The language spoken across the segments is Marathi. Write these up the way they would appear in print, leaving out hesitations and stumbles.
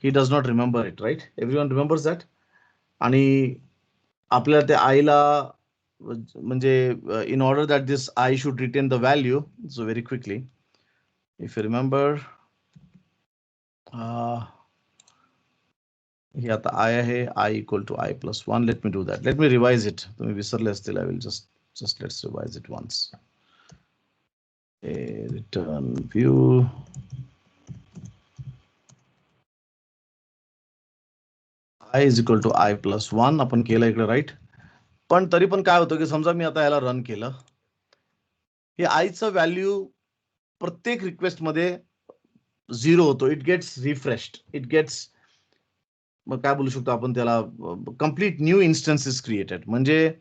he does not remember it, right? Everyone remembers that. आणि आपल्याला त्या आईला म्हणजे in order that this I should retain the value, so very quickly, if you remember, हे आता I आहे, I equal to I plus 1. Let me do that. Let me revise it. तुम्ही विसरले असतील. I will just let's revise it once. A return view. I is equal to I plus 1. आपण केलं इकडे, राईट? पण तरी पण काय होतं की समजा मी आता याला रन केलं, हे आयचं व्हॅल्यू प्रत्येक रिक्वेस्ट मध्ये 0 होतो. It gets refreshed. It gets, मग काय बोलू शकतो आपण त्याला, कंप्लीट न्यू इन्स्टन्सेस क्रिएटेड. म्हणजे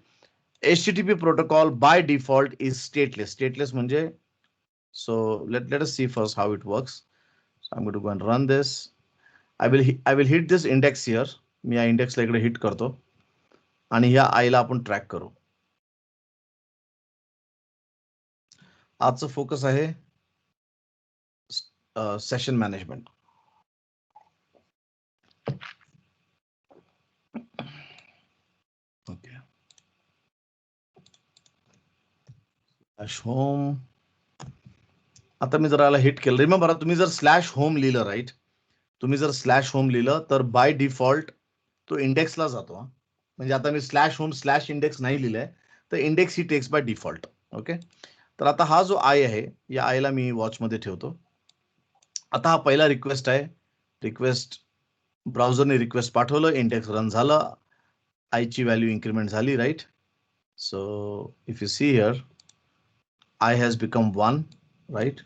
HTTP protocol by default is stateless. Stateless म्हणजे, so let us see first how it works. So I'm going to go and run this. I will hit this index here. मी या इंडेक्सला इकडे हिट करतो आणि ह्या आयला आपण ट्रॅक करू. आजचं फोकस आहे सेशन मॅनेजमेंट. Okay, home. आता मी जर याला हिट केलं, रिमेंबर तुम्ही जर स्लॅश होम लिहिलं, राईट, तुम्ही जर स्लॅश होम लिहिलं तर बाय डिफॉल्ट तो इंडेक्सला जातो. म्हणजे आता मी स्लॅश होम स्लॅश इंडेक्स नाही लिहिलंय, तर इंडेक्स ही टेक्स बाय डिफॉल्ट. ओके, तर आता हा जो आय आहे, या आयला मी वॉचमध्ये ठेवतो. आता हा पहिला रिक्वेस्ट आहे. रिक्वेस्ट, ब्राउझरने रिक्वेस्ट पाठवलं, इंडेक्स रन झालं, आयची व्हॅल्यू इन्क्रीमेंट झाली, right? So if you see here, I has become 1, right?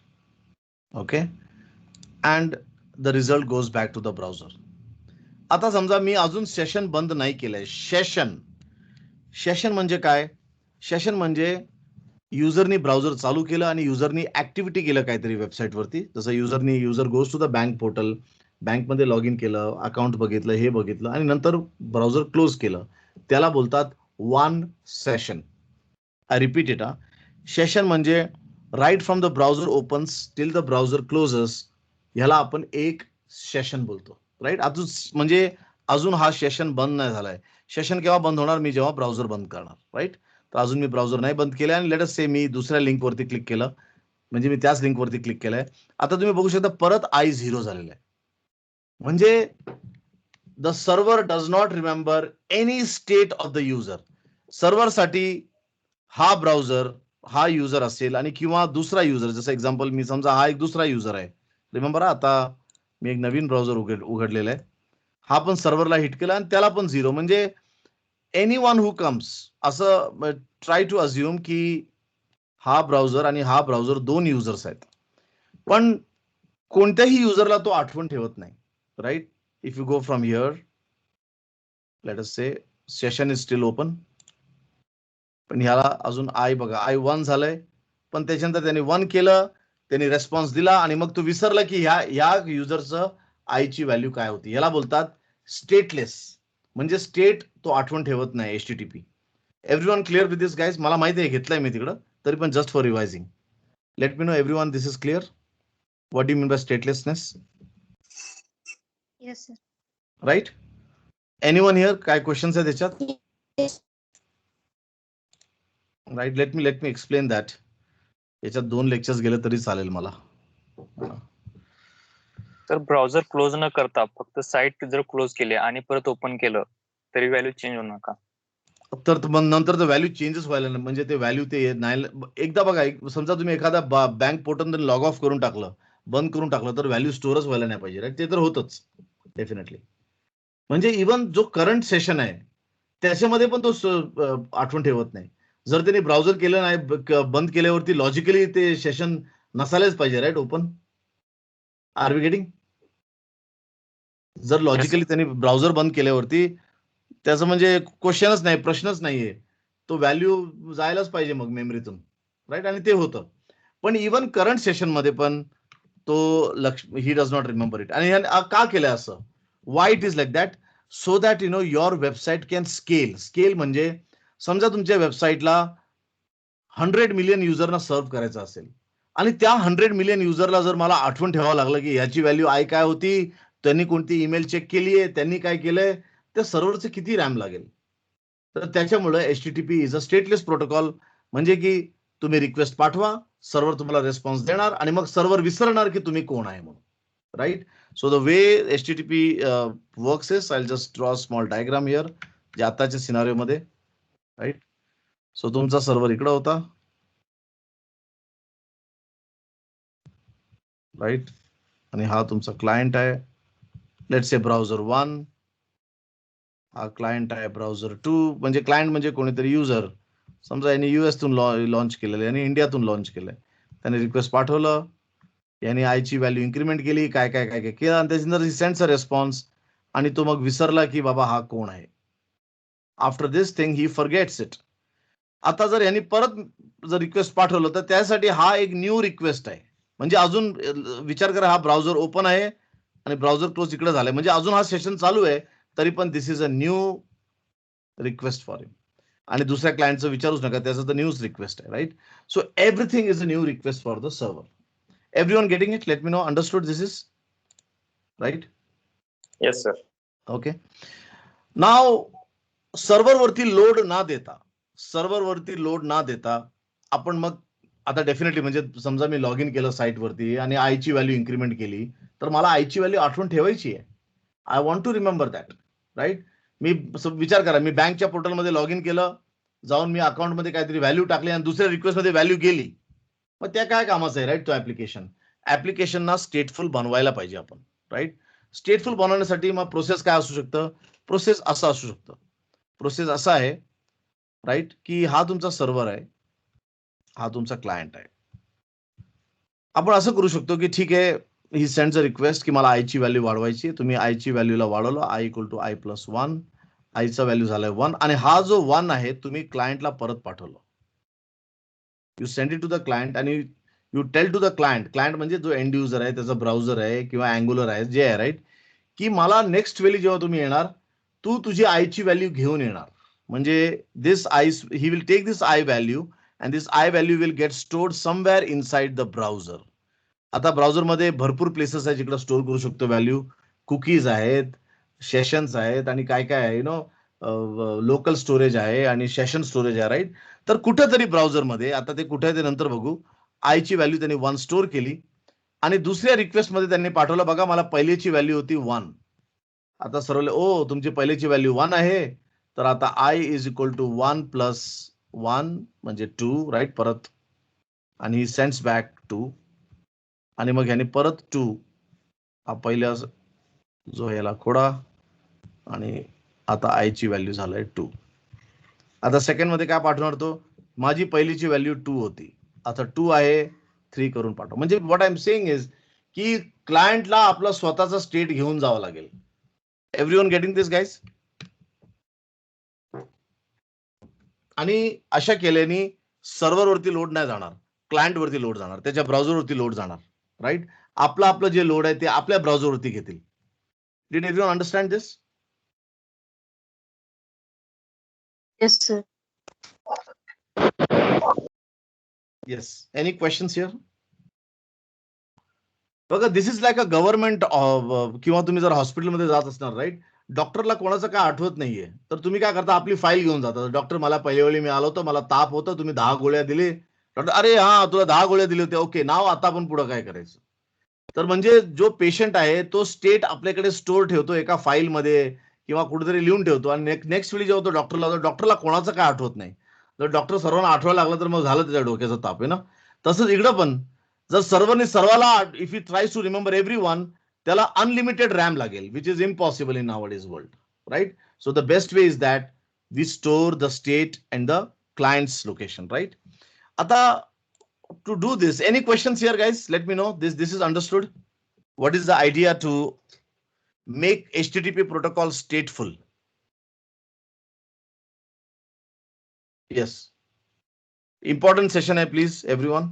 Okay, and the result goes back to the browser. आता समजा मी अजून सेशन बंद नाही केलंय. सेशन म्हणजे काय? सेशन म्हणजे युजरनी ब्राउझर चालू केलं आणि युजरनी ऍक्टिव्हिटी केलं काहीतरी वेबसाईट वरती. जसं user goes to the bank portal, बँकमध्ये लॉग इन केलं, अकाउंट बघितलं, हे बघितलं आणि नंतर ब्राउझर क्लोज केलं. त्याला बोलतात one session. I repeat it. Session म्हणजे right from the browser opens till the browser closes, ह्याला आपण एक सेशन बोलतो, राईट? अजून म्हणजे अजून हा सेशन बंद नाही झालाय. सेशन केव्हा बंद होणार? मी जेव्हा ब्राउझर बंद करणार, राईट? तर अजून मी ब्राउझर नाही बंद केलं आणि लेट अस से मी दुसऱ्या लिंकवरती क्लिक केलं, म्हणजे मी त्याच लिंकवरती क्लिक केलंय. आता तुम्ही बघू शकता परत I 0 झालेलं आहे. म्हणजे the server does not remember any state of the user. सर्व्हरसाठी हा ब्राउझर, हा युजर असेल आणि किंवा दुसरा युजर, जसं एक्झाम्पल मी समजा हा एक दुसरा युजर आहे. रिमेंबर, आता मी एक नवीन ब्राउझर उघडलेला आहे, हा पण सर्व्हरला हिट केला आणि त्याला पण 0. म्हणजे एनी वन हू कम्स, असं ट्राय टू अज्युम की हा ब्राउझर आणि हा ब्राउझर दोन युजर्स आहेत, पण कोणत्याही युजरला तो आठवण ठेवत नाही, right? If you go from here, let us say session is still open, पण ह्याला अजून आय बघा, I 1 झालंय, पण त्याच्यानंतर त्यांनी 1 केलं, त्यांनी रेस्पॉन्स दिला आणि मग तो विसरला की ह्या युजरचं आयची व्हॅल्यू काय होती. याला बोलतात स्टेटलेस. म्हणजे स्टेट तो आठवण ठेवत नाही HTTP. Everyone clear with this guys? मला माहिती आहे घेतलंय मी तिकडं, तरी पण just for revising. Let me know everyone this is clear. What do you mean by statelessness? Yes, sir. Right? Anyone here? काय क्वेश्चन्स आहे त्याच्यात? Right, let me explain that. याच्यात 2 लेक्चर्स गेले तरी चालेल मला. तर ब्राउझर क्लोज न करता फक्त साईट जर क्लोज केले आणि परत ओपन केलं तरी व्हॅल्यू चेंज होणार का? तर मग नंतर तर व्हॅल्यू चेंजेस व्हायला नाही. म्हणजे ते व्हॅल्यू ते नाही. एकदा बघा, समजा तुम्ही एखादा बँक पोर्टल लॉग ऑफ करून टाकलं, बंद करून टाकलं, तर व्हॅल्यू स्टोअरच व्हायला नाही पाहिजे, राईट? ते तर होतच डेफिनेटली. म्हणजे इव्हन जो करंट सेशन आहे त्याच्यामध्ये पण तो आठवण ठेवत नाही. जर त्यांनी ब्राउझर केलं नाही, बंद केल्यावरती लॉजिकली ते सेशन नसायलाच पाहिजे, right? Open. Are we getting? जर लॉजिकली त्यांनी ब्राउझर बंद केल्यावरती त्याचं म्हणजे क्वेश्चनच नाही, प्रश्नच नाहीये, तो व्हॅल्यू जायलाच पाहिजे मग मेमरीतून, राईट? आणि ते होतं. पण इव्हन करंट सेशन मध्ये पण तो he does not remember it. आणि का केलंय असं? Why it is like that? So that your website can scale म्हणजे समजा तुमच्या वेबसाईटला 100 मिलियन युजरना सर्व्ह करायचं असेल आणि त्या 100 मिलियन युजरला जर मला आठवण ठेवावं लागलं की ह्याची व्हॅल्यू आय काय होती, त्यांनी कोणती ईमेल चेक केली आहे, त्यांनी काय केलंय, त्या सर्व्हरचं किती रॅम लागेल. तर त्याच्यामुळे HTTP is a stateless protocol. म्हणजे की तुम्ही रिक्वेस्ट पाठवा, सर्व्हर तुम्हाला रिस्पॉन्स देणार आणि मग सर्व्हर विसरणार की तुम्ही कोण आहे म्हणून. Right. So the way HTTP works is, I just draw small diagram here, जे आताच्या सिनारिओ मध्ये. राईट. सो तुमचा सर्व्हर इकडे होता. राईट. आणि हा तुमचा क्लायंट आहे, लेट्स से ब्राउझर 1. हा क्लायंट आहे ब्राउझर 2. म्हणजे क्लायंट म्हणजे कोणीतरी युजर, समजा यांनी US तून लॉन्च केलेलं आणि इंडियातून लॉन्च केलंय. त्याने रिक्वेस्ट पाठवलं, यांनी आयची व्हॅल्यू इन्क्रीमेंट केली, काय काय काय काय केलं, आणि त्याच्यानंतर सेंड्स अ रिस्पॉन्स, आणि तो मग विसरला की बाबा हा कोण आहे. After this thing he forgets it. आता जर यांनी परत जर रिक्वेस्ट पाठवलं तर त्यासाठी हा एक न्यू रिक्वेस्ट आहे. म्हणजे अजून विचार करा, हा ब्राउझर ओपन आहे आणि ब्राउझर क्लोज इकडे झालाय, म्हणजे अजून हा सेशन चालू आहे, तरी पण this is a new request for him. आणि दुसऱ्या क्लायंटचं विचारूच नका, त्याचं तर न्यूज रिक्वेस्ट आहे. Right. So everything is a new request for the server. Everyone getting it? Let me know. Understood this is? Right? Yes sir. Okay. Now, server वरती लोड ना देता आपण मग आता डेफिनेटली, म्हणजे समजा मी लॉग इन केलं साईट वरती आणि आयची व्हॅल्यू इन्क्रीमेंट केली, तर मला आयची व्हॅल्यू आठवण ठेवायची आहे. I want to remember that. Right. मी विचार करा, मी बँकच्या पोर्टलमध्ये लॉग इन केलं, जाऊन मी अकाउंटमध्ये काहीतरी व्हॅल्यू टाकली आणि दुसऱ्या रिक्वेस्टमध्ये व्हॅल्यू गेली, मग त्या काय कामाचं आहे. राईट. तो ऍप्लिकेशनना स्टेटफुल बनवायला पाहिजे आपण. राईट. स्टेटफुल बनवण्यासाठी मग प्रोसेस काय असू शकतं, प्रोसेस असं असू शकतं. प्रोसेस असा आहे, राईट, की हा तुमचा सर्व्हर आहे, हा तुमचा क्लायंट आहे. आपण असं करू शकतो की ठीक आहे, ही सेंड्स अ रिक्वेस्ट की मला आयची व्हॅल्यू वाढवायची. तुम्ही आयची व्हॅल्यूला वाढवलं, I=I+1, आयचा व्हॅल्यू झालाय 1, आणि हा जो 1 आहे तुम्ही क्लायंटला परत पाठवलं. You send it to the client आणि you tell to the client म्हणजे जो एंड युजर आहे, त्याचा ब्राउझर आहे किंवा अँग्युलर आहे, जे आहे, राईट, की मला नेक्स्ट वेळी जेव्हा तुम्ही येणार, तू तुझी आयची व्हॅल्यू घेऊन येणार. म्हणजे this I, he will take this I value and this I value will get stored somewhere inside the browser. आता ब्राउझरमध्ये भरपूर प्लेसेस आहेत जिकडे स्टोअर करू शकतो व्हॅल्यू. कुकीज आहेत, सेशन्स आहेत, आणि काय काय आहे, लोकल स्टोरेज आहे आणि सेशन स्टोरेज आहे. राईट. तर कुठेतरी ब्राउझरमध्ये, आता ते कुठे आहे ते नंतर बघू, आयची व्हॅल्यू त्यांनी 1 स्टोअर केली आणि दुसऱ्या रिक्वेस्टमध्ये त्यांनी पाठवलं, बघा मला पहिलीची व्हॅल्यू होती 1. आता सर्व, ओ तुमची पहिलीची व्हॅल्यू 1 आहे, तर आता I=1 + 1 म्हणजे 2. राईट. परत, आणि ही सेंड्स बॅक 2, आणि मग ह्याने परत 2, हा पहिला जो याला खोडा, आणि आता आयची व्हॅल्यू झालाय 2. आता सेकंड मध्ये काय पाठवणार तो, माझी पहिलीची व्हॅल्यू 2 होती, आता 2 आहे, 3 करून पाठव. म्हणजे what I am saying is की क्लायंटला आपला स्वतःचा स्टेट घेऊन जावं लागेल. एव्हरीवन गेटिंग दिस गाईज? आणि अशा केल्याने सर्व्हरवरती लोड नाही जाणार, क्लायंट वरती लोड जाणार, त्याच्या ब्राउझरवरती लोड जाणार. राईट. आपलं जे लोड आहे ते आपल्या ब्राउझरवरती घेतील. Did everyone understand this? Yes, sir. Yes. Any questions here? बघा, दिस इज लाईक अ गव्हर्नमेंट, किंवा तुम्ही जर हॉस्पिटलमध्ये जात असणार, राईट, डॉक्टरला कोणाचं काय आठवत नाहीये, तर तुम्ही काय करता, आपली फाईल घेऊन जाता. डॉक्टर, मला पहिल्या वेळी मी आलो होतो, मला ताप होता, तुम्ही 10 गोळ्या दिले. डॉक्टर, अरे हा, तुला 10 गोळ्या दिले होते, ओके, नाव आता आपण पुढे काय करायचं. तर म्हणजे जो पेशंट आहे तो स्टेट आपल्याकडे स्टोअर ठेवतो एका फाईलमध्ये किंवा कुठेतरी लिहून ठेवतो, आणि नेक्स्ट वेळी जेव्हा तो डॉक्टरला कोणाचं काय आठवत नाही. जर डॉक्टर सर्वांना आठवायला लागलं तर मग झालं त्याच्या डोक्याचा ताप आहे ना. तसंच इकडं पण, जर सर्वांना if you tries to remember everyone, त्याला अनलिमिटेड रॅम लागेल, which is impossible in nowadays world. Right. So the best way is that we store the state and the clients location. Right. आता to do this, any questions here, guys? Let me know. This is understood. What is the idea to make HTTP protocol stateful? Yes. Important session hai, please everyone.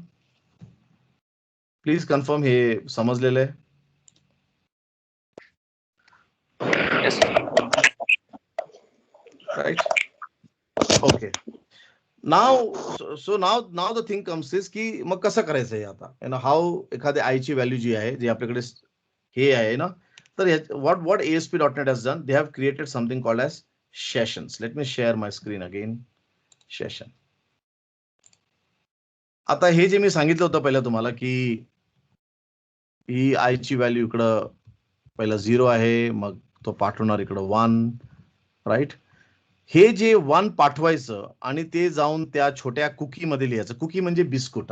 Please confirm हे समजलेलं आहे. Yes. Right. Okay. Now, so now the thing comes is की मग कसं करायचं आहे आता, हाऊ एखाद्या आयची व्हॅल्यू जी आहे, जी आपल्याकडे हे आहे ना, तर what ASP.NET has done, they have created something called as sessions. Let me share my screen again. Session. आता हे जे मी सांगितलं होतं पहिलं तुम्हाला की ही आय ची व्हॅल्यू इकडं पहिला 0 आहे, मग तो पाठवणार इकडं 1, राईट. हे जे 1 पाठवायचं आणि ते जाऊन त्या छोट्या कुकी मध्ये लिहायचं. कुकी म्हणजे बिस्कुट.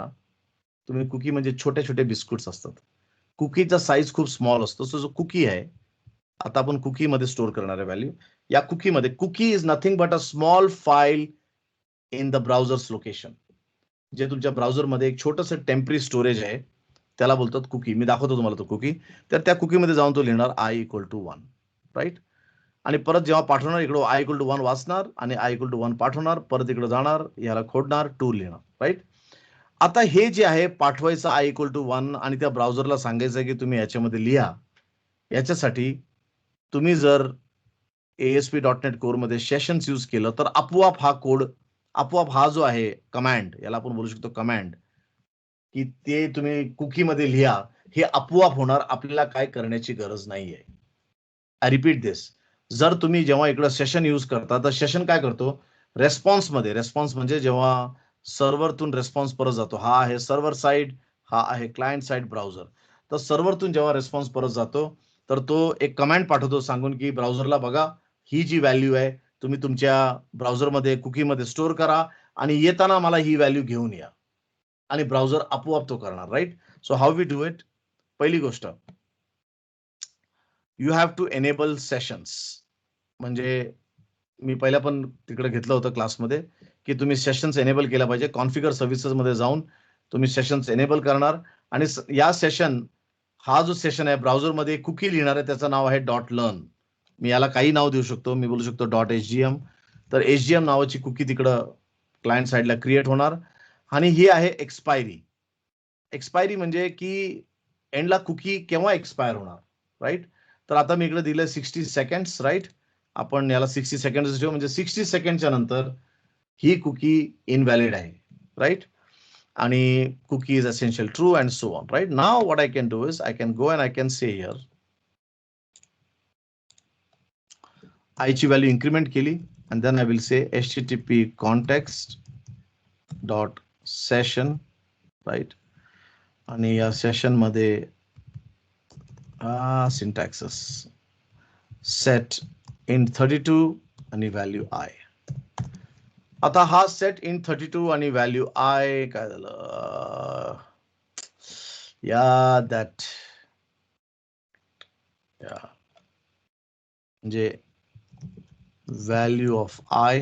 तुम्ही कुकी म्हणजे छोटे छोटे बिस्कुट्स असतात. कुकीचा साईज खूप स्मॉल असतो. सो जो कुकी आहे, आता आपण कुकी मध्ये स्टोअर करणार आहे व्हॅल्यू. या कुकी मध्ये, cookie is nothing but a small file in the browser's location. जे तुमच्या ब्राउझरमध्ये एक छोटंसं टेम्पररी स्टोरेज आहे, त्याला बोलतात कुकी. मी दाखवतो तुम्हाला तो कुकी. तर त्या कुकीमध्ये जाऊन तो लिहिणार i=1, राईट. आणि परत जेव्हा पाठवणार इकडं i=1 वाचणार आणि i=1 पाठवणार, परत इकडे जाणार, याला खोडणार, 2 लिहिणार, राईट. आता हे जे आहे पाठवायचं i=1 आणि त्या ब्राउझरला सांगायचं की तुम्ही याच्यामध्ये लिहा. याच्यासाठी तुम्ही जर ASP.NET कोर मध्ये सेशन्स यूज केलं तर आपोआप हा जो आहे कमांड, याला आपण बोलू शकतो कमांड, की ते तुम्ही कुकी मध्ये लिहा, हे आपोआप होणार. आपल्याला काय करण्याची गरज नाहीये. आय रिपीट दिस. जर तुम्ही जेव्हा इकडे सेशन यूज करता तर सेशन काय करतो, रेस्पॉन्स म्हणजे जेव्हा सर्व्हरतून रेस्पॉन्स परत जातो, हा आहे सर्व्हर साइड, हा आहे क्लायंट साइड ब्राउझर. तर सर्व्हरतून जेव्हा रेस्पॉन्स परत जातो तर तो एक कमांड पाठवतो सांगून की ब्राउझरला बघा, ही जी व्हॅल्यू आहे तुम्ही तुमच्या ब्राउझरमध्ये कुकीमध्ये स्टोअर करा आणि येताना मला ही व्हॅल्यू घेऊन या. आणि ब्राउझर आपोआप तो करणार, right. So how we do it. पहिली गोष्ट, you have to enable sessions. म्हणजे मी पहिल्या पण तिकडे घेतलं होतं क्लासमध्ये की तुम्ही सेशन्स एनेबल केला पाहिजे. कॉन्फिगर सर्व्हिसेस मध्ये जाऊन तुम्ही सेशन्स एनेबल करणार आणि या सेशन, हा जो सेशन आहे ब्राउझरमध्ये कुकी लिहिणार आहे, त्याचं नाव आहे .learn. मी याला काही नाव देऊ शकतो. मी बोलू शकतो .htm. तर HGM नावाची कुकी तिकडं क्लायंट साइडला क्रिएट होणार आणि ही आहे एक्सपायरी. एक्सपायरी म्हणजे की एंडला कुकी केव्हा एक्सपायर होणार, राईट. तर आता मी इकडे दिलं 60 सेकंड्स, राईट. आपण याला 60 सेकंड्स ठेवू, म्हणजे 60 सेकंडच्या नंतर ही कुकी इनव्हॅलिड आहे, राईट. आणि cookie is essential true and so on, right. Now what I can do is I can go and I can say here I ची व्हॅल्यू इन्क्रीमेंट केली and then I will say http context.session, right. आणि या सेशन मध्ये syntaxes set in 32 आणि व्हॅल्यू i. आता हा सेट इन 32 आणि व्हॅल्यू i काय झालं, या दॅट या म्हणजे व्हॅल्यू ऑफ i.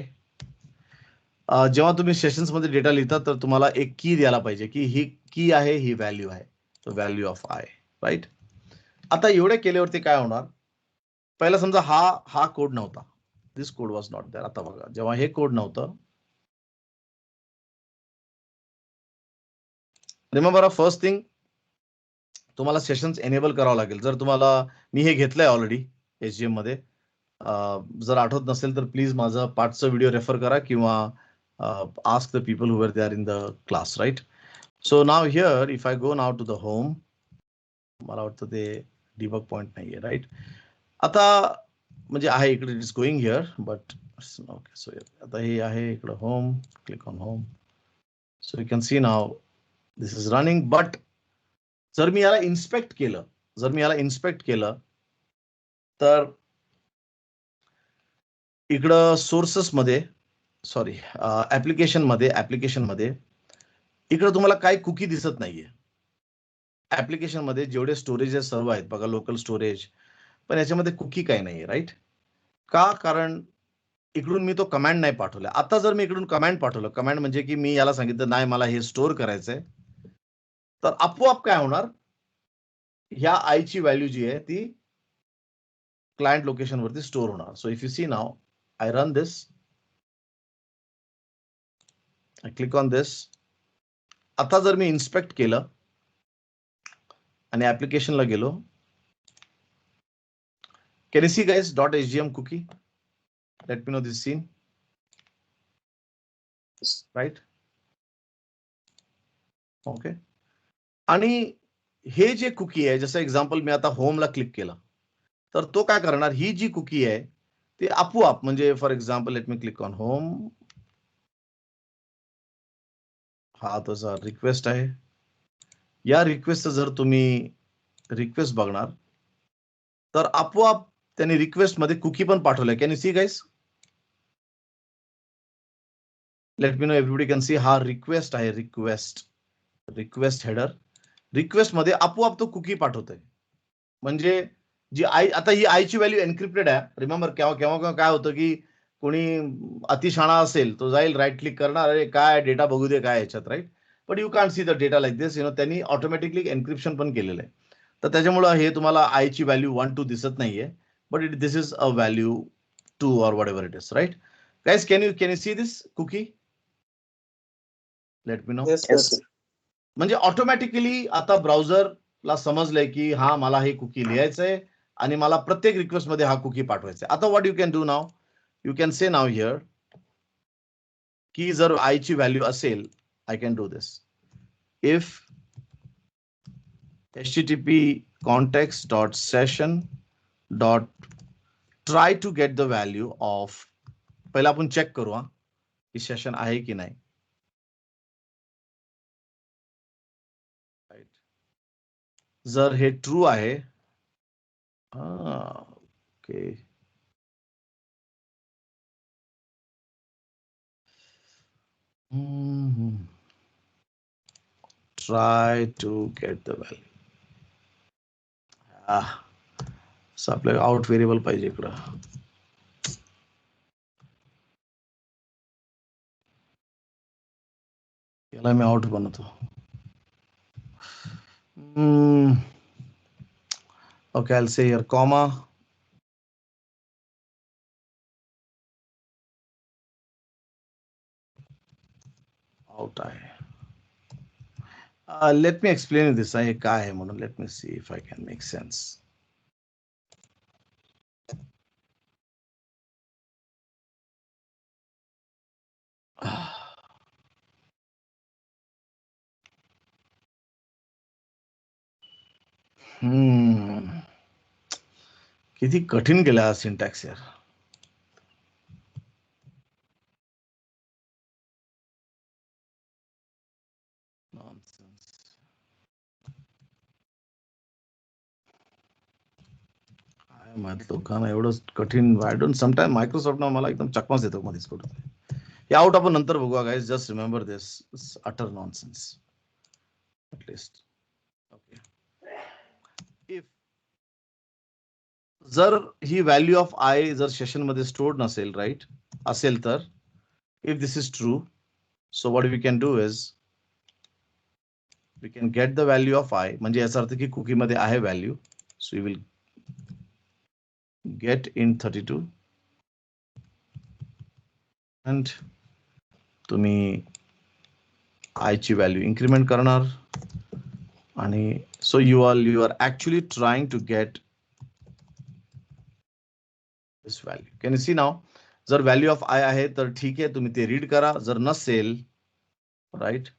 जेव्हा तुम्ही सेशन्स मध्ये डेटा लिहिता तर तुम्हाला एक की द्यायला पाहिजे की ही की आहे, ही व्हॅल्यू आहे. तर व्हॅल्यू ऑफ i, राईट. आता एवढे केल्यावरती काय होणार, पहिला समजा हा कोड नव्हता, दिस कोड वॉज नॉट देअर. आता बघा, जेव्हा हे कोड नव्हतं, रिमेंबर फर्स्ट थिंग, तुम्हाला सेशन्स एनेबल करावं लागेल. जर तुम्हाला, मी हे घेतलंय ऑलरेडी HGM मध्ये, जर आठवत नसेल तर प्लीज माझा पाठचा व्हिडिओ रेफर करा किंवा ask the people who were they are in the class, right. So now here if I go now to the home, मला वाटतं ते डिबग पॉइंट नाहीये, राईट. आता म्हणजे आहे इकडे, it is going here but okay. So आता हे आहे इकडे home, click on home. So you can see now this is running. But जर मी याला इन्स्पेक्ट केलं, तर इकडं सोर्सेस मध्ये, सॉरी ऍप्लिकेशन मध्ये इकडे तुम्हाला काही कुकी दिसत नाहीये. ऍप्लिकेशन मध्ये जेवढे स्टोरेजेस सर्व आहेत बघा, लोकल स्टोरेज, पण याच्यामध्ये कुकी काही नाहीये, राईट. का? कारण इकडून मी तो कमांड नाही पाठवला. आता जर मी इकडून कमांड पाठवलं, कमांड म्हणजे की मी याला सांगितलं नाही मला हे स्टोअर करायचंय, तर आपोआप काय होणार, ह्या आय ची व्हॅल्यू जी आहे ती क्लायंट लोकेशन वरती स्टोअर होणार. So if you see now, I run this, I click on this. आता जर मी इन्स्पेक्ट केलं आणि ऍप्लिकेशनला गेलो, can you see guys .htm cookie, let me know this seen, right. Okay. आणि हे जे कुकी आहे, जसं एक्झाम्पल मी आता होमला क्लिक केलं, तर तो काय करणार, ही जी कुकी आहे ती आपोआप, म्हणजे for example let me click on home, हा तसा रिक्वेस्ट आहे. या रिक्वेस्ट जर तुम्ही रिक्वेस्ट बघणार तर आपोआप त्यांनी रिक्वेस्ट मध्ये कुकी पण पाठवलंय. Can you see guys? Let me know everybody can see. हा रिक्वेस्ट आहे, रिक्वेस्ट हेडर. रिक्वेस्ट मध्ये आपोआप तो कुकी पाठवतोय. म्हणजे जी आई, आता ही आईची व्हॅल्यू एन्क्रिप्टेड आहे. रिमेंबर केव्हा केव्हा काय होतं की कोणी अतिशाणा असेल तो जाईल, राईट क्लिक करणार, अरे काय डेटा बघू दे काय याच्यात, right. But you can't see the data like this, त्यांनी ऑटोमॅटिकली एन्क्रिप्शन पण केलेलं आहे. तर त्याच्यामुळे हे तुम्हाला आयची व्हॅल्यू 1 2 दिसत नाहीये, but this is a value 2 or whatever it is, right. Guys can you see this cookie? Let me know. म्हणजे ऑटोमॅटिकली आता ब्राउझरला समजलंय की हा मला हे कुकी लिहायचंय आणि मला प्रत्येक रिक्वेस्ट मध्ये हा कुकी पाठवायचा आहे. आता what you can do now, you can say now here की जर आयची व्हॅल्यू असेल, I can do this. If http context.session.try to get the value of, पहिला आपण चेक करू हा की सेशन आहे की नाही. जर हे ट्रू आहे, okay, try to get the value. आपल्याला आउट व्हेरिएबल पाहिजे इकडं. याला मी आउट बनवतो. Okay, I'll say here comma. Out आहे. Let me explain this. हे काय आहे म्हणून, let me see if I can make sense. किती कठीण गेला सिंटॅक्स यार. लोकांना एवढं कठीण, आय डोंट, समटाइम मायक्रोसॉफ्ट ना मला एकदम चकमाच येतो मध्येच कुठं. हे आउट आपण नंतर बघूया guys, just remember this, utter nonsense at least. Okay, if जर ही व्हॅल्यू ऑफ आय जर सेशन मध्ये स्टोर्ड नसेल, राईट, असेल तर, if this is true, so what we can do is we can get the value of I, म्हणजे याचा अर्थ की कुकी मध्ये आहे value. So you will get in 32 and तुम्ही आय ची व्हॅल्यू इन्क्रीमेंट करणार आणि so you are actually trying to get this value. Can you see now? जर व्हॅल्यू ऑफ आय आहे तर ठीक आहे, तुम्ही ते रीड करा. जर नसेल, right,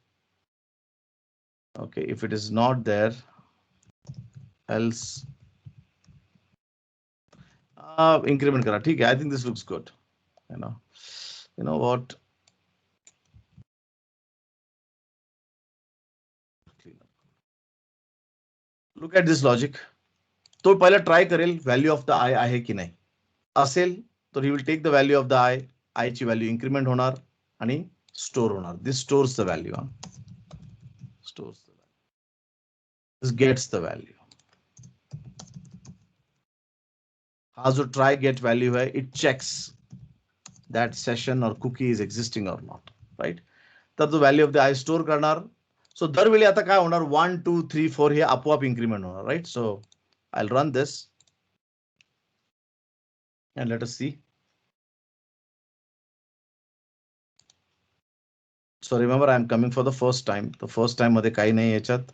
okay, if it is not there else increment करा. ठीक आहे, I think this looks good. You know what, look at this logic. तो पहिला ट्राय करेल व्हॅल्यू ऑफ द आय आहे की नाही. असेल तर he will take the value of the i, आयची व्हॅल्यू इन्क्रीमेंट होणार आणि स्टोर होणार. This stores the value, stores the value, this gets the value. हा जो ट्राय गेट व्हॅल्यू आहे, it checks that session or cookie is existing or not, right. तर तो value of the i store करणार. सो दरवेळी आता काय होणार, 1 2 3 4 हे आपोआप इन्क्रीमेंट होणार, right. So I will run this and let us see. So remember, I am coming for the first time. The first time मध्ये काही नाही याच्यात.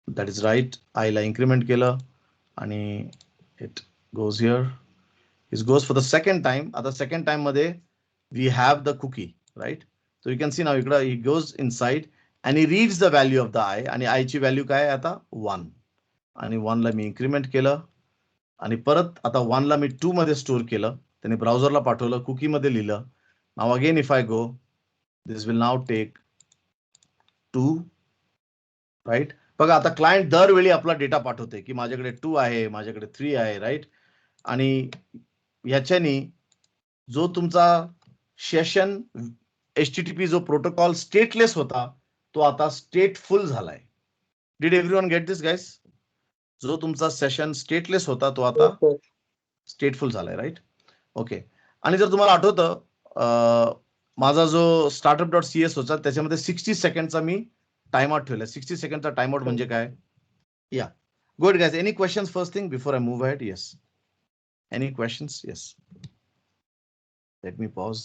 That is right. I ला increment केलं आणि it goes here. It goes for the second time. आता second time मध्ये we have the cookie, right? So you can see now इकडं he goes inside and he reads the value of the I आणि I ची व्हॅल्यू काय आहे आता 1 आणि 1 ला मी increment केलं आणि परत आता 1 ला मी 2 मध्ये स्टोअर केलं, त्याने ब्राउझरला पाठवलं, कुकी मध्ये लिहिलं. Now again if I go, this will now take 2, right. बघा आता क्लायंट दरवेळी आपला डेटा पाठवते की माझ्याकडे 2 आहे, माझ्याकडे 3 आहे, राईट. आणि ह्याच्यानी जो तुमचा सेशन HTTP जो प्रोटोकॉल स्टेटलेस होता तो आता स्टेटफुल झालाय. Did everyone get this guys? जो तुमचा सेशन स्टेटलेस होता तो आता स्टेटफुल झालाय, राईट. ओके. आणि जर तुम्हाला आठवतं माझा जो startup.cs होता त्याच्यामध्ये 60 सेकंडचा मी टाइम आउट ठेवला. 60 सेकंडचा टाइम आउट म्हणजे काय? या good guys, any questions first thing before I move ahead? Yes, any questions? Yes, let me pause.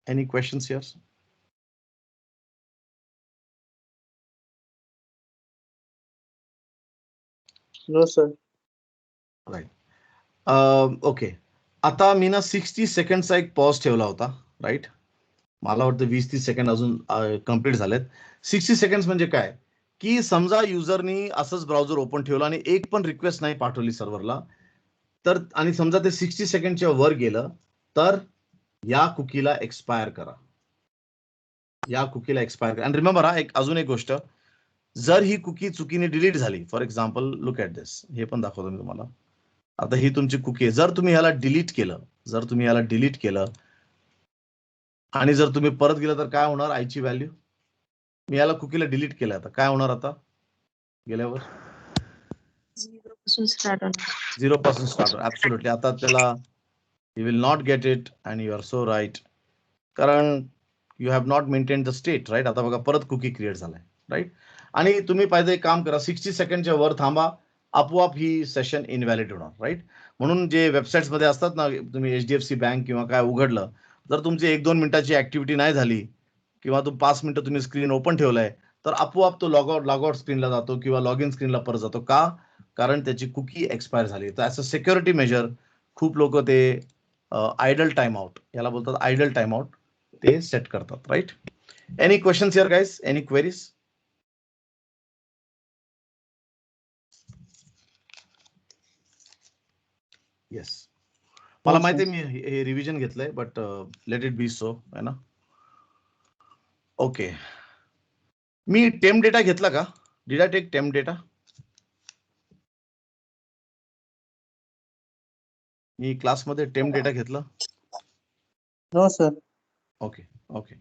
Any questions here? No, sir. Right. Okay. आता मी ना 60 सेकंडचा एक पॉज ठेवला होता, राईट. मला वाटतं 20-30 सेकंड अजून कम्प्लीट झालेत. 60 सेकंड म्हणजे काय की समजा युजरनी असंच ब्राउझर ओपन ठेवलं आणि एक पण रिक्वेस्ट नाही पाठवली सर्व्हरला, तर आणि समजा ते 60 सेकंडच्या वर गेलं तर या कुकीला एक्सपायर करा. या कुकीला एक्सपायर करा. आणि रिमेंबर हा अजून एक गोष्ट, जर ही कुकी चुकीने डिलीट झाली, फॉर एक्झाम्पल लुक ॲट दिस, हे पण दाखवतो मी तुम्हाला. आता ही तुमची कुकी आहे. जर तुम्ही ह्याला डिलीट केलं आणि जर तुम्ही परत गेलं तर काय होणार? आयची व्हॅल्यू, मी याला कुकीला डिलीट केलं, आता काय होणार? आता गेल्यावर 0 पासून स्टार्ट होणार. 0 पासून स्टार्ट. ऍब्सोल्युटली. आता त्याला you will not get it and you are so right, कारण you have not maintain the state, right. आता बघा परत कुकी क्रिएट झालाय, राईट. आणि तुम्ही पाहिजे एक काम करा, 60 सेकंडच्या वर थांबा, आपोआप ही सेशन इनव्हॅलिड होणार, राईट. म्हणून जे वेबसाईट्स मध्ये असतात ना, तुम्ही HDFC बँक किंवा काय उघडलं, जर तुमची 1-2 मिनिटाची ऍक्टिव्हिटी नाही झाली किंवा 5 मिनिटं तुम्ही स्क्रीन ओपन ठेवलंय, तर आपोआप तो लॉगआउट स्क्रीनला जातो किंवा लॉग इन स्क्रीनला परत जातो. का? कारण त्याची कुकी एक्सपायर झाली. तर ऍज अ सिक्युरिटी मेजर खूप लोक ते आयडल टाइम आउट, याला बोलतात आयडल टाइम आउट, ते सेट करतात, right. Any questions here guys? Any queries? Yes, मला माहिती आहे मी हे रिव्हिजन घेतलंय, but let it be so, है ना. ओके, मी टेम्प डेटा घेतला का? Did I take temp data? मी क्लासमध्ये टेम्प डेटा घेतला? No, sir. Okay okay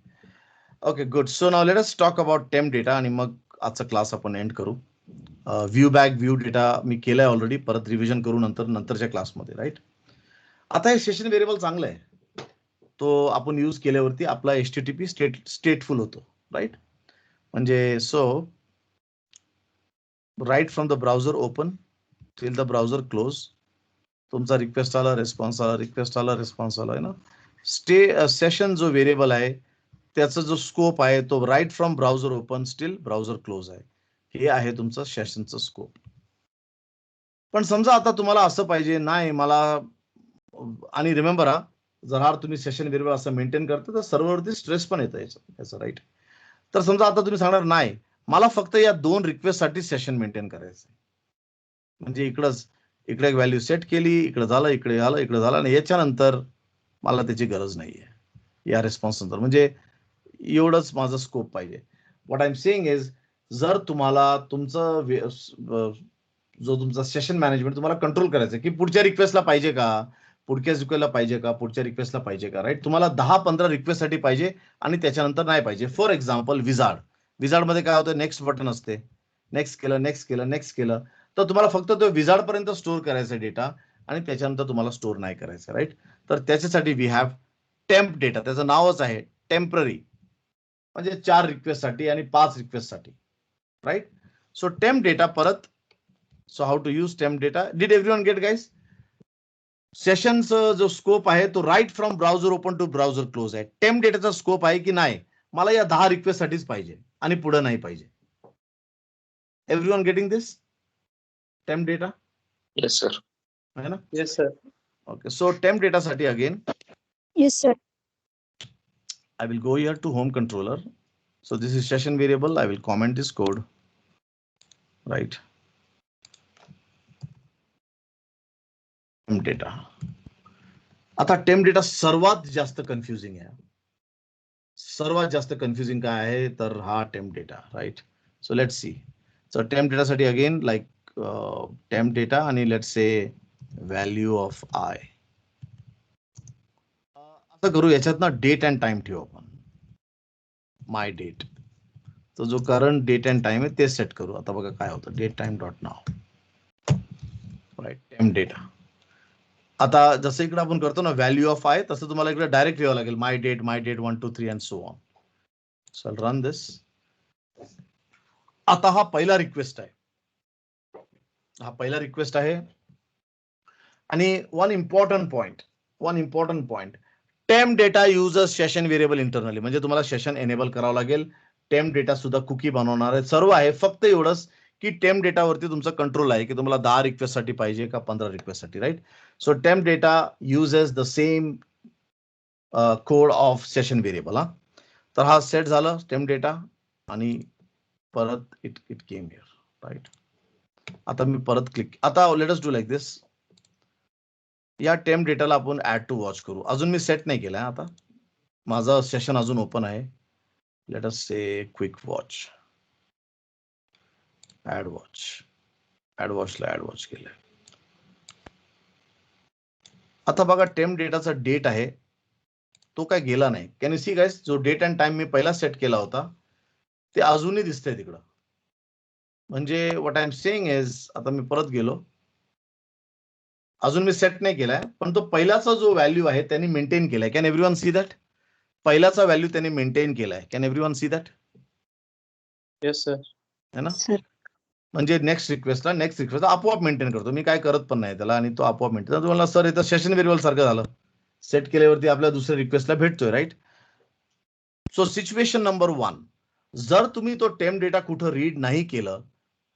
okay, good. So now let us talk about temp data आणि मग आजचा क्लास आपण एंड करू. व्ह्यू डेटा मी केलाय ऑलरेडी, परत रिव्हिजन करू नंतरच्या क्लासमध्ये, राईट. आता हे सेशन व्हेरिएबल चांगलं आहे, तो आपण यूज केल्यावरती आपला HTTP स्टेटफुल होतो, राईट. म्हणजे so right from the browser open till the browser close, तुमचा रिक्वेस्ट आला, रिस्पॉन्स आला, रिक्वेस्ट आला, रिस्पॉन्स आला, आहे ना. सेशन जो व्हेरिएबल आहे त्याचा जो स्कोप आहे तो right from browser open still browser close आहे. हे आहे तुमचं सेशनचं स्कोप. पण समजा आता तुम्हाला असं पाहिजे नाही मला, आणि रिमेंबर हा, जर तुम्ही सेशन व्हेरिएबल असं मेंटेन करता तर सर्व्हरवरती स्ट्रेस पण येतं याचं, राईट. तर समजा आता तुम्ही सांगणार नाही मला फक्त या 2 रिक्वेस्टसाठी सेशन मेंटेन करायचं, म्हणजे इकडे एक व्हॅल्यू सेट केली, इकडे झालं, इकडे आलं, इकडे झालं, आणि याच्यानंतर मला त्याची गरज नाहीये या रिस्पॉन्स नंतर, म्हणजे एवढंच माझं स्कोप पाहिजे. What I am saying is, जर तुम्हाला तुमचं जो तुमचा सेशन मॅनेजमेंट तुम्हाला कंट्रोल करायचं की पुढच्या रिक्वेस्टला पाहिजे का, पुढच्या रिक्वेस्टला पाहिजे का, पुढच्या रिक्वेस्टला पाहिजे का, राईट. तुम्हाला 10-15 रिक्वेस्टसाठी पाहिजे आणि त्याच्यानंतर नाही पाहिजे. फॉर एक्झाम्पल विझार्डमध्ये काय होतं, नेक्स्ट बटन असते, नेक्स्ट केलं, तर तुम्हाला फक्त तो विझार्ड पर्यंत स्टोअर करायचा डेटा आणि त्याच्यानंतर तुम्हाला स्टोअर नाही करायचं, राईट. तर त्याच्यासाठी वी हॅव टेम्प डेटा, त्याचं नावच आहे टेम्पररी, म्हणजे 4 रिक्वेस्टसाठी आणि 5 रिक्वेस्टसाठी, राईट. सो टेम्प डेटा परत, so how to use temp data? Did everyone get guys? सेशनचा जो स्कोप आहे तो right from browser open to browser close आहे. टेम्प डेटाचा स्कोप आहे की नाही मला या 10 रिक्वेस्ट साठीच पाहिजे आणि पुढे नाही पाहिजे. एव्हरीवन गेटिंग दिस टेम्प डेटा? Yes sir. है ना. Yes, sir. Okay, so temp data साठी again Yes, sir. I will go here to home controller. So this is session variable. I will comment this code, right? Temp data. आता temp data सर्वात जास्त कन्फ्युजिंग आहे. सर्वात जास्त कन्फ्युजिंग काय आहे तर हा temp data, right? So let's see. So temp data साठी again like temp data आणि let's say value of I. आता करू याच्यात ना डेट अँड टाइम ठेवू आपण. माय डेट. तो जो करंट डेट अँड टाइम आहे ते सेट करू. आता बघा काय होतं. डेट टाइम डॉट नाव, राईट. Temp data. आता जसं इकडे आपण करतो ना व्हॅल्यू ऑफ आय, तसं तुम्हाला इकडे डायरेक्ट लिहावं लागेल. My date 1 2 3 and so on. So run this. आता हा पहिला रिक्वेस्ट आहे. हा पहिला रिक्वेस्ट आहे. आणि one important point, temp data users session variable internally. म्हणजे तुम्हाला सेशन एनेबल करावं लागेल. टेम्प डेटा सुद्धा कुकी बनवणार आहे. सर्व आहे. फक्त एवढंच की टेम्प डेटावरती तुमचा कंट्रोल आहे की तुम्हाला 10 रिक्वेस्ट साठी पाहिजे का 15 रिक्वेस्ट साठी, right. So temp data uses the same code of session variable. हा तर हा सेट झालं टेम्प डेटा आणि परत इट केम हिअर, राईट. आता मी परत क्लिक. आता लेट अस डू लाईक दिस. या टेम्प डेटाला आपण ऍड टू वॉच करू. अजून मी सेट नाही केलाय. आता माझं सेशन अजून ओपन आहे. Let us say quick watch. Add वॉचला ऍड वॉच केलंय. आता बघा टेम्प डेटाचा डेट आहे तो काय गेला नाही. कॅन यू सी गाइस, जो डेट अँड टाइम मी पहिला सेट केला होता ते अजूनही दिसतंय तिकडं. म्हणजे what I am saying is, आता मी परत गेलो. अजून मी सेट नाही केलाय, पण तो पहिलाचा जो व्हॅल्यू आहे त्यांनी मेंटेन केलाय. Can everyone see that? पहिलाचा व्हॅल्यू त्यांनी मेंटेन केलाय. Can everyone see that? Yes, sir. है ना? सर म्हणजे नेक्स्ट रिक्वेस्टला आपोआप मेंटेन करतो. मी काय करत पण नाही त्याला आणि तो आपोआप मेंटेन. तुम्हाला सर इथं सेशन व्हेरिएबल सारखं झालं. सेट केल्यावरती आपल्या दुसऱ्या रिक्वेस्टला भेटतोय, राईट. सो सिच्युएशन नंबर 1, जर तुम्ही तो टेम्प डेटा कुठं रीड नाही केलं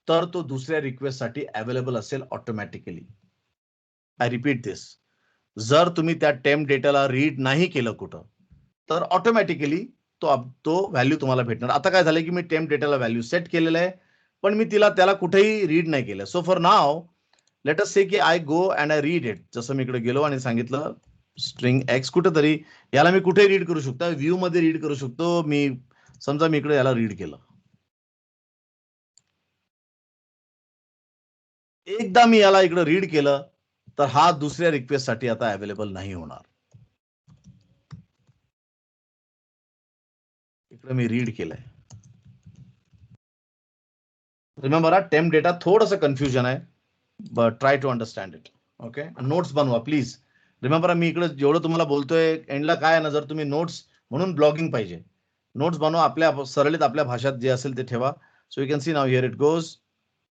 तर तो दुसऱ्या रिक्वेस्टसाठी अवेलेबल असेल ऑटोमॅटिकली. आय रिपीट दिस. जर तुम्ही त्या टेम्प डेटाला रीड नाही केलं कुठं तर ऑटोमॅटिकली तो व्हॅल्यू तुम्हाला भेटणार. आता काय झालं की मी टेम्प डेटाला व्हॅल्यू सेट केलेलं आहे, पण मी त्याला कुठेही रीड नाही केलं. So for now let us say की I go and I read it. जसं मी इकडे गेलो आणि सांगितलं स्ट्रिंग एक्स कुठेतरी, याला मी कुठे रीड करू शकतो. व्ह्यू मध्ये रीड करू शकतो. मी समजा मी इकडे याला रीड केलं. एकदा मी याला इकडे रीड केलं तर हा दुसऱ्या रिक्वेस्ट साठी आता अवेलेबल नाही होणार. इकडे मी रीड केलंय. रिमेंबर, टेम्प डेटा थोडंसं कन्फ्युजन आहे, but try to understand it. Okay. Notes बनवा प्लीज. रिमेंबर, मी इकडे जेवढं तुम्हाला बोलतोय एंडला काय आहे ना, जर तुम्ही नोट्स म्हणून ब्लॉगिंग पाहिजे, नोट्स बनवा. आपल्या सरळीत आपल्या भाषेत जे असेल ते ठेवा. So you can see now here it goes.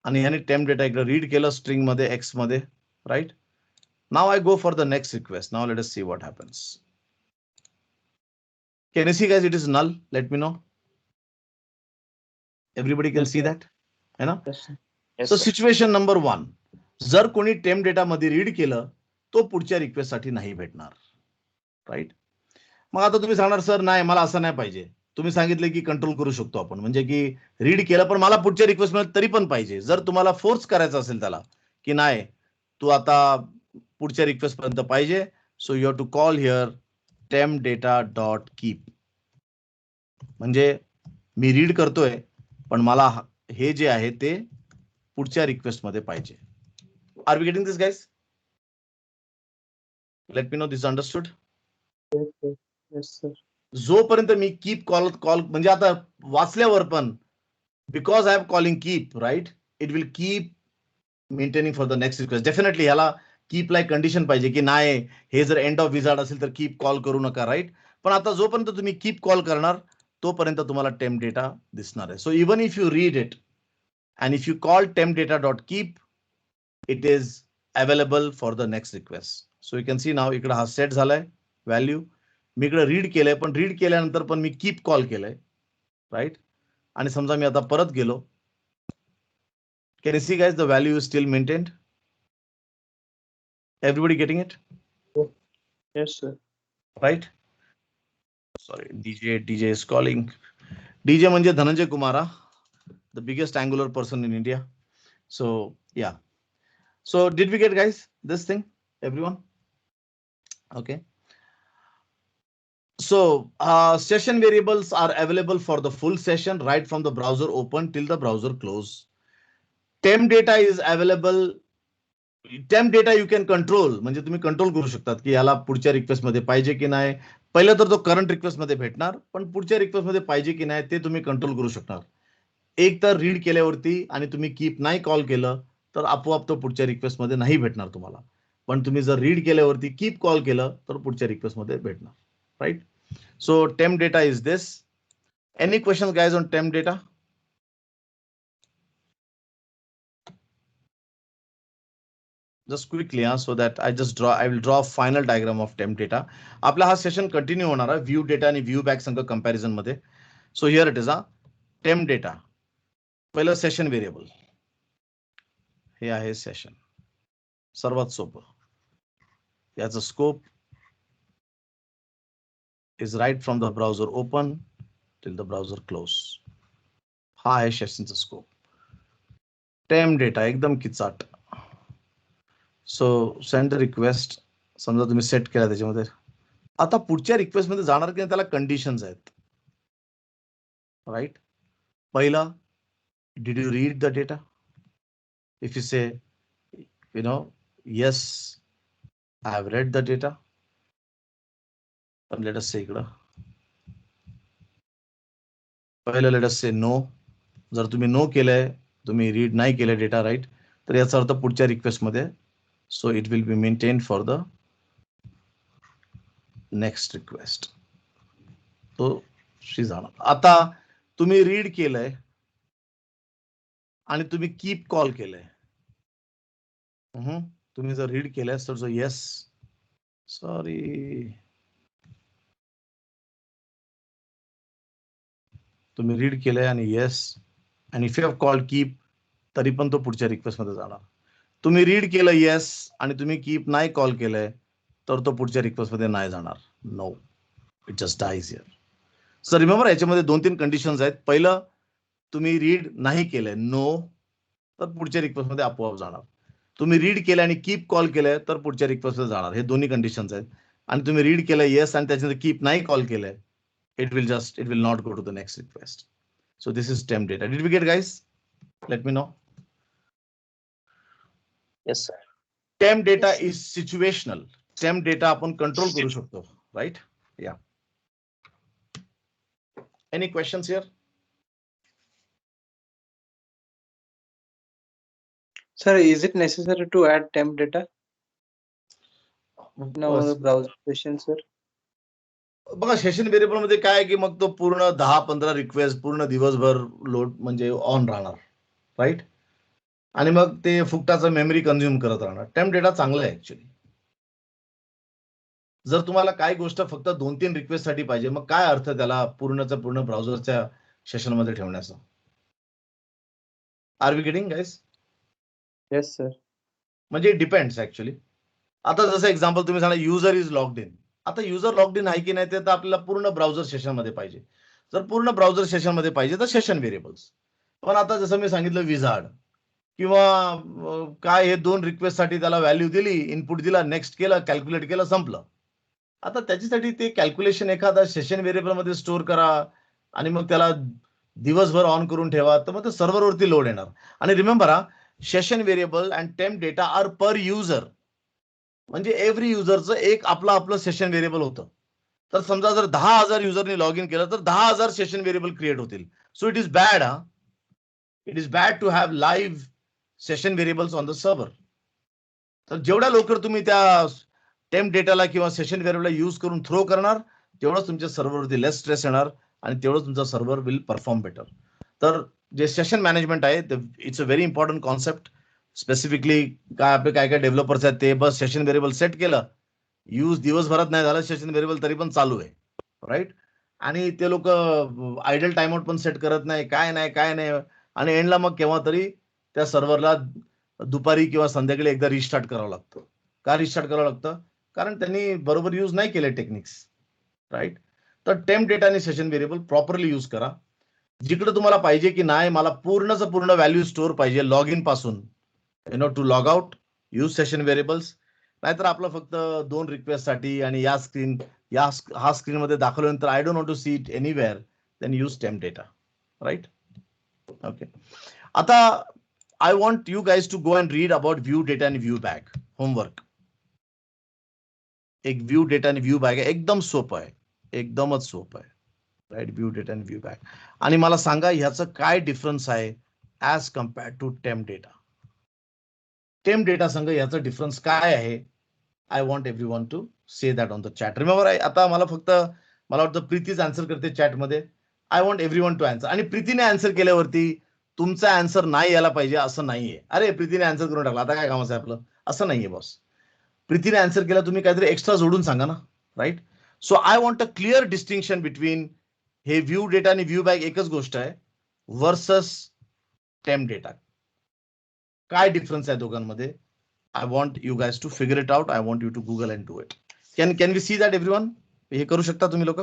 आणि ह्याने टेम्प डेटा इकडे रीड केलं स्ट्रिंग मध्ये एक्स मध्ये, right. Now I go for the next request. Now let us see what happens. Can you see guys, it is null? Let me know. Everybody can Yes, see sir. that, है ना? Yes, sir. Yes, So sir. Situation number 1, जर कोणी टेम्प डेटा मध्ये रीड केलं तो पुढच्या रिक्वेस्ट साठी नाही भेटणार, राईट. मग आता तुम्ही सांगणार सर नाही मला असं नाही पाहिजे. तुम्ही सांगितले की कंट्रोल करू शकतो आपण, म्हणजे की रीड केलं पण मला पुढच्या रिक्वेस्ट मध्ये तरी पण पाहिजे. जर तुम्हाला फोर्स करायचं असेल त्याला की नाही तू आता पुढच्या रिक्वेस्ट पर्यंत पाहिजे, so you have to call here temp data dot keep. म्हणजे मी रीड करतोय पण मला हे जे आहे ते पुढच्या रिक्वेस्ट मध्ये पाहिजे. Are we getting this guys? Let me know this understood. Yes, sir. Yes, sir. जोपर्यंत मी कीप कॉल म्हणजे आता वाचल्यावर पण because I am calling keep, right, it will keep maintaining for the next request. Definitely ह्याला कीप लाईक कंडिशन पाहिजे की नाही हे जर एंड ऑफ विझार्ड असेल तर कीप कॉल करू नका, राईट. पण आता जोपर्यंत तुम्ही कीप कॉल करणार तोपर्यंत तुम्हाला टेम्प डेटा दिसणार आहे. So even if you read it and if you call temp data dot keep, it is available for the next request. So you can see now इकडे हा सेट झालाय व्हॅल्यू. मी इकडे रीड केलंय पण रीड केल्यानंतर पण मी कीप कॉल केलंय, राईट. आणि समजा मी आता परत गेलो. Can you see guys, the value is still maintained? Everybody getting it? Yes, sir. Right? Sorry, DJ is calling. DJ म्हणजे Dhananjay Kumara, the biggest angular person in India. So yeah. So did we get guys this thing, everyone? Okay. So session variables are available for the full session right from the browser open till the browser close. Temp data is available. Temp data you can control, म्हणजे तुम्ही कंट्रोल करू शकतात की याला पुढच्या रिक्वेस्ट मध्ये पाहिजे की नाही. पहिलं तर तो करंट रिक्वेस्ट मध्ये भेटणार, पण पुढच्या रिक्वेस्ट मध्ये पाहिजे की नाही ते तुम्ही कंट्रोल करू शकणार. एक तर रीड केल्यावरती आणि तुम्ही कीप नाही कॉल केलं तर आपोआप तो पुढच्या रिक्वेस्ट मध्ये नाही भेटणार तुम्हाला. पण तुम्ही जर रीड केल्यावरती कीप कॉल केलं तर पुढच्या रिक्वेस्ट मध्ये भेटणार. Right. So temp data is this. Any question guys on temp data? Just quickly, so that I will draw a final diagram of temp data. आपला हा सेशन कंटिन्यू होणार आहे व्ह्यू डेटा आणि व्ह्यू बॅक संघ कंपॅरिझन मध्ये. So here it is temp data. पहिलं सेशन व्हेरिएबल हे आहे सेशन, सर्वात सोपं. याचं scope is right from the browser open till the browser close. हा आहे सेशनचा स्कोप. टेम्प डेटा एकदम किचाट. सो सेंड द रिक्वेस्ट, समजा तुम्ही सेट केला त्याच्यामध्ये. आता पुढच्या रिक्वेस्ट मध्ये जाणार की त्याला कंडिशन्स आहेत. राईट. पहिला, did you read the data? If you say yes I have read the data, let us say इकडं पहिलं लेट अस से नो. जर तुम्ही नो केलंय, तुम्ही रीड नाही केलं डेटा, राईट, तर याचा अर्थ पुढच्या रिक्वेस्ट मध्ये so it will be maintained for the next request. तो जाणार. आता तुम्ही रीड केलंय आणि तुम्ही कीप कॉल केलंय. तुम्ही जर रीड केलंय तर जो येस, सॉरी, तुम्ही रीड केलंय आणि येस आणि if you have called keep, तरी पण तो पुढच्या रिक्वेस्ट मध्ये जाणार. तुम्ही रीड केलं येस आणि तुम्ही कीप नाही कॉल केलंय तर तो पुढच्या रिक्वेस्ट मध्ये नाही जाणार. No, it just dies here. Sir remember, याच्यामध्ये 2-3 कंडिशन्स आहेत. पहिलं, तुम्ही रीड नाही केलंय नो, तर पुढच्या रिक्वेस्ट मध्ये आपोआप जाणार. तुम्ही रीड केलं आणि कीप कॉल केलंय तर पुढच्या रिक्वेस्ट मध्ये जाणार. हे दोन्ही कंडिशन्स आहेत. आणि तुम्ही रीड केलं येस आणि त्याच्यानंतर कीप नाही कॉल केलंय, it will not go to the next request. So this is temp data. Did we get guys? Let me know. Yes sir. Temp data is situational. Temp data आपण कंट्रोल करू शकतो. Right. Yeah. Any questions here? Sir, is it necessary to add temp data in our browser session, sir? बघा, सेशन व्हेरिएबल मध्ये काय आहे की मग तो पूर्ण 10-15 रिक्वेस्ट पूर्ण दिवसभर लोड म्हणजे ऑन राहणार. राईट. आणि मग ते फुकटाचं मेमरी कंझ्युम करत राहणार. टेम्प डेटा चांगला आहे ऍक्च्युली. जर तुम्हाला काही गोष्ट फक्त 2-3 रिक्वेस्ट साठी पाहिजे, मग काय अर्थ त्याला पूर्ण ब्राउझरच्या सेशन मध्ये ठेवण्याचा? Are we getting guys? Yes, sir. म्हणजे डिपेंड्स ऍक्च्युली. आता जसं एक्झाम्पल तुम्ही सांगा युजर इज लॉग्ड इन. आता युजर लॉग्ड इन आहे की नाही ते तर आपल्याला पूर्ण ब्राउझर सेशन मध्ये पाहिजे. जर पूर्ण ब्राउझर सेशन मध्ये पाहिजे तर सेशन व्हेरिएबल्स. पण आता जसं मी सांगितलं विझार्ड किंवा काय, हे 2 रिक्वेस्ट साठी त्याला व्हॅल्यू दिली, इनपुट दिला, नेक्स्ट केलं, कॅल्क्युलेट केलं, संपलं. आता त्याच्यासाठी ते कॅल्क्युलेशन एखादा सेशन व्हेरिएबल मध्ये स्टोअर करा आणि मग त्याला दिवसभर ऑन करून ठेवा, तर मग ते सर्व्हरवरती लोड येणार. आणि remember, session variable and temp data are per user. म्हणजे एव्हरी युजरचं एक आपलं सेशन व्हेरिएबल होतं. तर समजा जर 10,000 युजरनी लॉग इन केलं तर 10,000 सेशन व्हेरिएबल क्रिएट होतील. So it is bad. It is bad to have live session variables on the server. तर जेवढ्या लवकर तुम्ही त्या टेम्प डेटाला किंवा सेशन व्हेरिएबलला यूज करून थ्रो करणार, तेवढंच तुमच्या सर्व्हरवरती लेस स्ट्रेस येणार आणि तेवढंच तुमचा सर्व्हर विल परफॉर्म बेटर. तर जे सेशन मॅनेजमेंट आहे, it's a very important concept. Specifically काय आपले काय डेव्हलपर्स आहेत ते बस सेशन व्हेरिएबल सेट केलं, यूज दिवसभरात नाही झालं सेशन व्हेरिएबल तरी पण चालू आहे. राईट. आणि ते लोक आयडल टाइमआउट पण सेट करत नाही, काय नाही. आणि एंडला मग केव्हा तरी त्या सर्व्हरला दुपारी किंवा संध्याकाळी एकदा रिस्टार्ट करावं लागतं. का रिस्टार्ट करावं लागतं? कारण त्यांनी बरोबर यूज नाही केले टेक्निक्स. राईट. तर टेम्प डेटा आणि सेशन व्हेरिएबल प्रॉपरली यूज करा. जिकडे तुम्हाला पाहिजे की नाही मला पूर्णचं पूर्ण व्हॅल्यू स्टोअर पाहिजे लॉग इन पासून to log out use session variables, नाहीतर आपलं फक्त 2 रिक्वेस्ट साठी आणि हा स्क्रीन मध्ये दाखवल्यानंतर I don't want to see it anywhere, then use temp data, right? Okay. आता I want you guys to go and read about view data आणि व्ह्यू बॅग होमवर्क. एक व्ह्यू डेटा आणि व्ह्यू बॅग आहे, एकदम सोपं आहे, एकदमच सोपं आहे, राईट? व्ह्यू डेटा आणि व्ह्यू बॅग. आणि मला सांगा ह्याचं काय डिफरन्स आहे as compared to temp data. Temp data संघ याचा डिफरन्स काय आहे? I want everyone to say that on the chat. Remember, आता मला वाटतं प्रीतीच आन्सर करते चॅटमध्ये. I want everyone to answer. आणि प्रीतीने आन्सर केल्यावरती तुमचा आन्सर नाही यायला पाहिजे असं नाहीये. अरे प्रीतीने आन्सर करून टाकला, आता काय कामाचं आहे आपलं, असं नाहीये बॉस. प्रीतीने आन्सर केला, तुम्ही काहीतरी एक्स्ट्रा जोडून सांगा ना, right? So I want a clear distinction between हे व्ह्यू डेटा आणि व्ह्यू बॅग एकच गोष्ट आहे वर्सेस टेम्प डेटा. काय डिफरन्स आहे दोघांमध्ये? I want you guys to figure it out. I want you to Google and do it. Can we see that everyone? हे करू शकता तुम्ही लोक?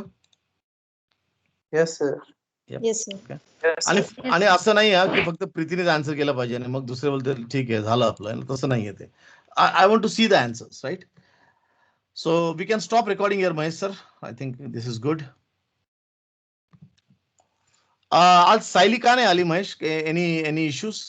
Yes, sir. Yes, sir. Okay. Yes, आणि sir. आणि असं नाही आहे की फक्त प्रीतीनेच आन्सर केलं पाहिजे आणि मग दुसरे बोलते ठीक आहे झालं आपलं, तसं नाहीये ते. I want to see the answers, right? So we can stop recording here Mahesh sir. I think this is good. आज सायली का नाही आली महेश? Any issues?